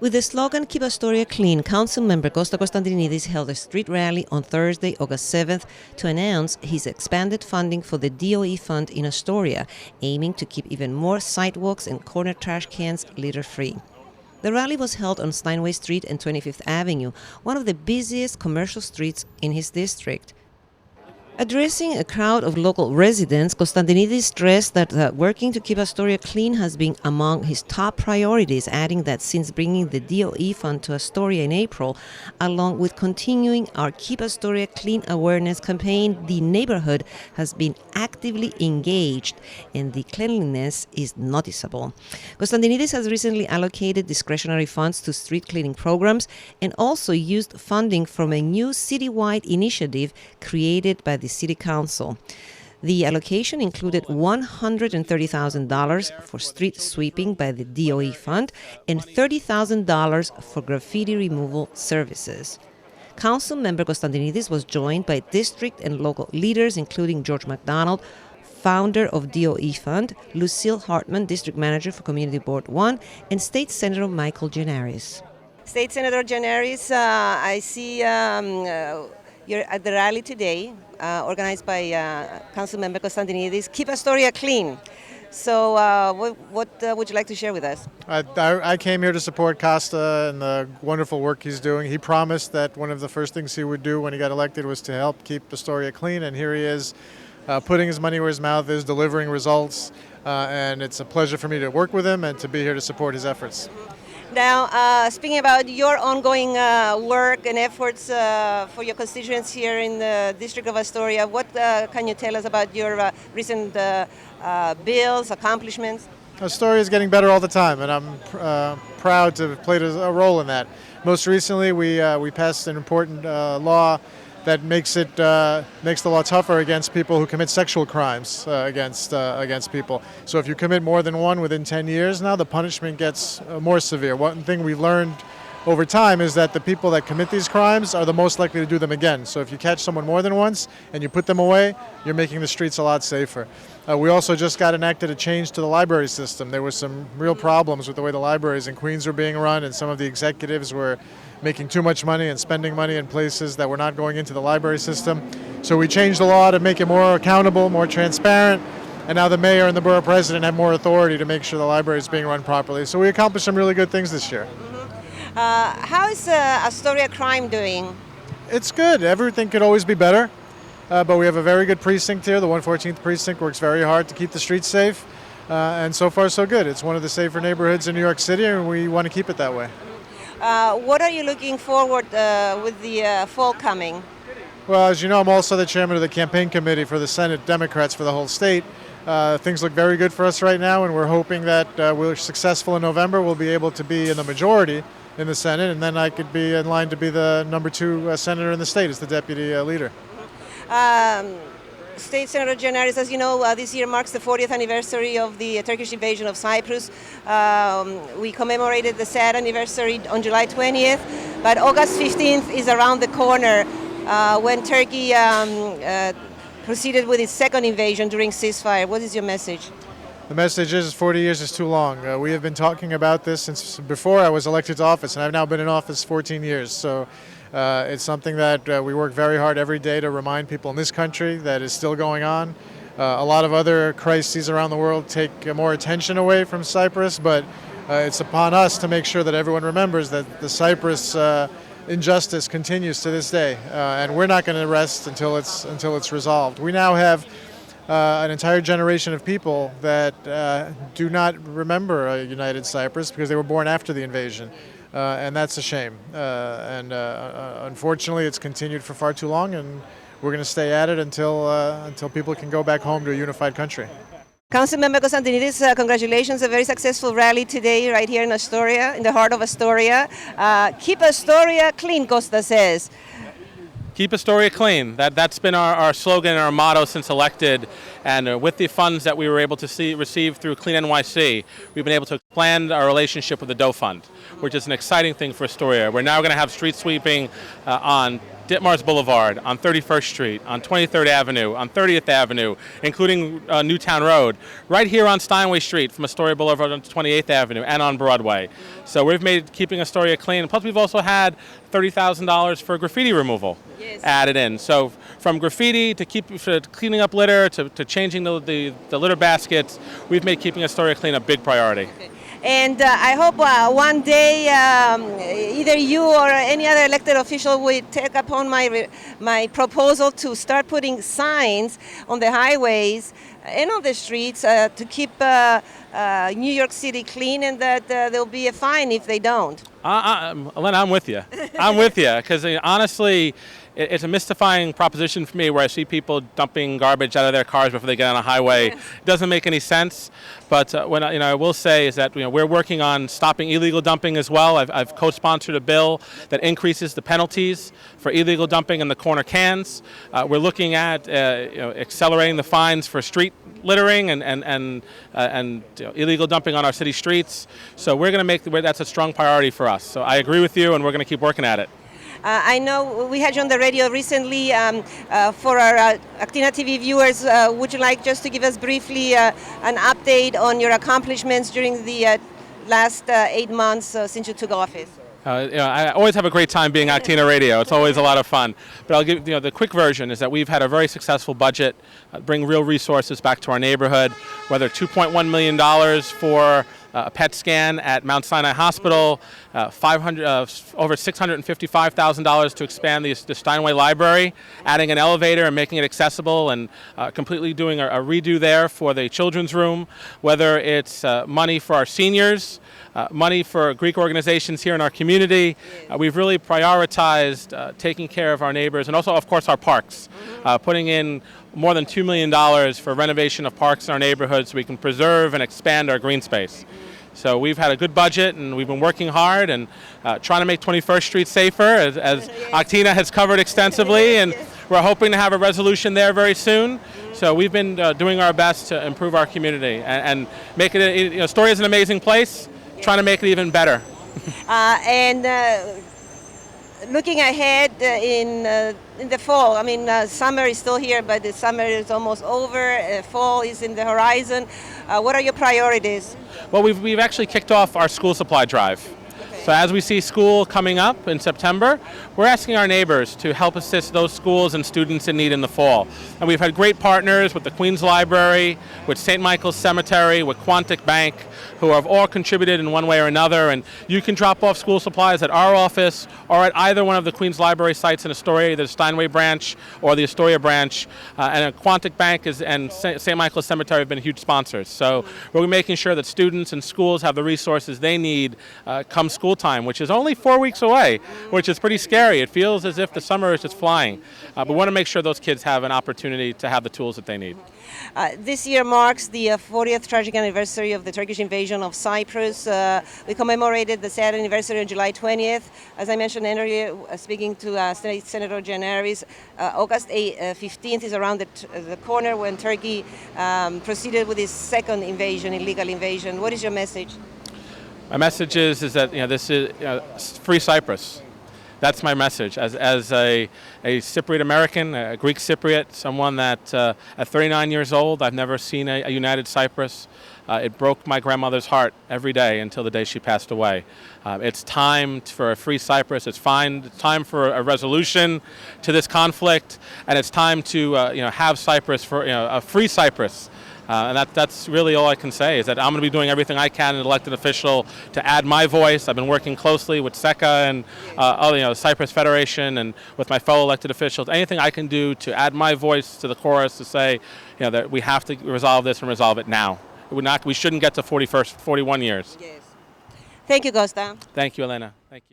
With the slogan Keep Astoria Clean, Councilman Costa Constantinides held a street rally on Thursday, August 7th, to announce his expanded funding for the DOE fund in Astoria, aiming to keep even more sidewalks and corner trash cans litter-free. The rally was held on Steinway Street and 25th Avenue, one of the busiest commercial streets in his district. Addressing a crowd of local residents, Constantinides stressed that working to keep Astoria clean has been among his top priorities, adding that since bringing the DOE fund to Astoria in April, along with continuing our Keep Astoria Clean awareness campaign, the neighborhood has been actively engaged and the cleanliness is noticeable. Constantinides has recently allocated discretionary funds to street cleaning programs and also used funding from a new citywide initiative created by the City Council. The allocation included $130,000 for street sweeping by the DOE fund and $30,000 for graffiti removal services. Councilmember Constantinides was joined by district and local leaders, including George McDonald, founder of DOE Fund, Lucille Hartman, District Manager for Community Board 1, and State Senator Michael Gianaris. State Senator Gianaris, I see you're at the rally today, organized by Councilmember Constantinides, Keep Astoria Clean. So what would you like to share with us? I came here to support Costa and the wonderful work he's doing. He promised that one of the first things he would do when he got elected was to help keep Astoria clean, and here he is putting his money where his mouth is, delivering results, and it's a pleasure for me to work with him and to be here to support his efforts. Now, speaking about your ongoing work and efforts for your constituents here in the District of Astoria, what can you tell us about your recent bills, accomplishments? Astoria is getting better all the time, and I'm proud to have played a role in that. Most recently, we passed an important law that makes the law tougher against people who commit sexual crimes against people. So if you commit more than one within 10 years now, the punishment gets more severe. One thing we learned over time is that the people that commit these crimes are the most likely to do them again. So if you catch someone more than once and you put them away, you're making the streets a lot safer. We also just got enacted a change to the library system. There was some real problems with the way the libraries in Queens were being run, and some of the executives were making too much money and spending money in places that were not going into the library system. So we changed the law to make it more accountable, more transparent, and now the mayor and the borough president have more authority to make sure the library is being run properly. So we accomplished some really good things this year. How is Astoria crime doing? It's good. Everything could always be better, but we have a very good precinct here. The 114th precinct works very hard to keep the streets safe, and so far so good. It's one of the safer neighborhoods in New York City, and we want to keep it that way. What are you looking forward with the fall coming? Well, as you know, I'm also the chairman of the campaign committee for the Senate Democrats for the whole state. Things look very good for us right now, and we're hoping that we're successful in November. We'll be able to be in the majority in the Senate, and then I could be in line to be the number 2 senator in the state as the deputy leader. State Senator Gianaris, as you know, this year marks the 40th anniversary of the Turkish invasion of Cyprus. We commemorated the sad anniversary on July 20th, but August 15th is around the corner when Turkey proceeded with its second invasion during ceasefire. What is your message? The message is 40 years is too long. We have been talking about this since before I was elected to office, and I've now been in office 14 years. So it's something that we work very hard every day to remind people in this country that is still going on. A lot of other crises around the world take more attention away from Cyprus, but it's upon us to make sure that everyone remembers that the Cyprus injustice continues to this day, and we're not going to rest until it's resolved. We now have an entire generation of people that do not remember a united Cyprus because they were born after the invasion. And that's a shame. Unfortunately, it's continued for far too long, and we're going to stay at it until people can go back home to a unified country. Councilmember Constantinides, congratulations, a very successful rally today right here in Astoria, in the heart of Astoria. Keep Astoria clean, Costa says. Keep Astoria clean. That's been our slogan and our motto since elected. And with the funds that we were able to receive through Clean NYC, we've been able to expand our relationship with the DOE Fund, which is an exciting thing for Astoria. We're now going to have street sweeping on Ditmars Boulevard, on 31st Street, on 23rd Avenue, on 30th Avenue, including Newtown Road, right here on Steinway Street from Astoria Boulevard on 28th Avenue, and on Broadway. So we've made keeping Astoria clean. Plus, we've also had $30,000 for graffiti removal added in. So from graffiti to cleaning up litter to changing the litter baskets, we've made keeping Astoria clean a big priority. Okay. And I hope one day either you or any other elected official will take upon my proposal to start putting signs on the highways and on the streets to keep New York City clean, and that there'll be a fine if they don't. Elena, I'm with you. I'm with you, because honestly, it's a mystifying proposition for me where I see people dumping garbage out of their cars before they get on a highway. It doesn't make any sense. But what I will say is that we're working on stopping illegal dumping as well. I've co-sponsored a bill that increases the penalties for illegal dumping in the corner cans. We're looking at accelerating the fines for street littering and illegal dumping on our city streets. So we're going to make that's a strong priority for us. So I agree with you, and we're going to keep working at it. I know we had you on the radio recently. For our AKTINA TV viewers, would you like just to give us briefly an update on your accomplishments during the last 8 months since you took office? I always have a great time being AKTINA Radio. It's always a lot of fun. But I'll give the quick version is that we've had a very successful budget, bring real resources back to our neighborhood, whether $2.1 million for a PET scan at Mount Sinai Hospital, over $655,000 to expand the Steinway Library, adding an elevator and making it accessible, and completely doing a redo there for the children's room, whether it's money for our seniors, money for Greek organizations here in our community. We've really prioritized taking care of our neighbors, and also, of course, our parks, putting in more than $2 million for renovation of parks in our neighborhoods so we can preserve and expand our green space. So we've had a good budget, and we've been working hard and trying to make 21st Street safer, as AKTINA has covered extensively, and we're hoping to have a resolution there very soon. So we've been doing our best to improve our community and make it. Astoria is an amazing place. Trying to make it even better. Looking ahead in the fall, I mean, summer is still here, but the summer is almost over. Fall is in the horizon. What are your priorities? Well, we've actually kicked off our school supply drive. So as we see school coming up in September, we're asking our neighbors to help assist those schools and students in need in the fall. And we've had great partners with the Queens Library, with St. Michael's Cemetery, with Quantic Bank, who have all contributed in one way or another. And you can drop off school supplies at our office or at either one of the Queens Library sites in Astoria, either the Steinway branch or the Astoria branch. And Quantic Bank and St. Michael's Cemetery have been huge sponsors. So we're making sure that students and schools have the resources they need come school time, which is only 4 weeks away, which is pretty scary. It feels as if the summer is just flying. But we want to make sure those kids have an opportunity to have the tools that they need. This year marks the 40th tragic anniversary of the Turkish invasion of Cyprus. We commemorated the sad anniversary on July 20th. As I mentioned earlier, speaking to State Senator Gianaris, August 15th is around the corner when Turkey proceeded with its second invasion, illegal invasion. What is your message? My message is that this is free Cyprus. That's my message. As a Cypriot American, a Greek Cypriot, someone that at 39 years old, I've never seen a united Cyprus. It broke my grandmother's heart every day until the day she passed away. It's time for a free Cyprus. It's time for a resolution to this conflict, and it's time to have Cyprus for a free Cyprus. And that's really all I can say, is that I'm going to be doing everything I can as an elected official to add my voice. I've been working closely with SECA and the Cyprus Federation and with my fellow elected officials. Anything I can do to add my voice to the chorus to say that we have to resolve this and resolve it now. We shouldn't get to 41 years. Yes. Thank you, Costa. Thank you, Elena. Thank you.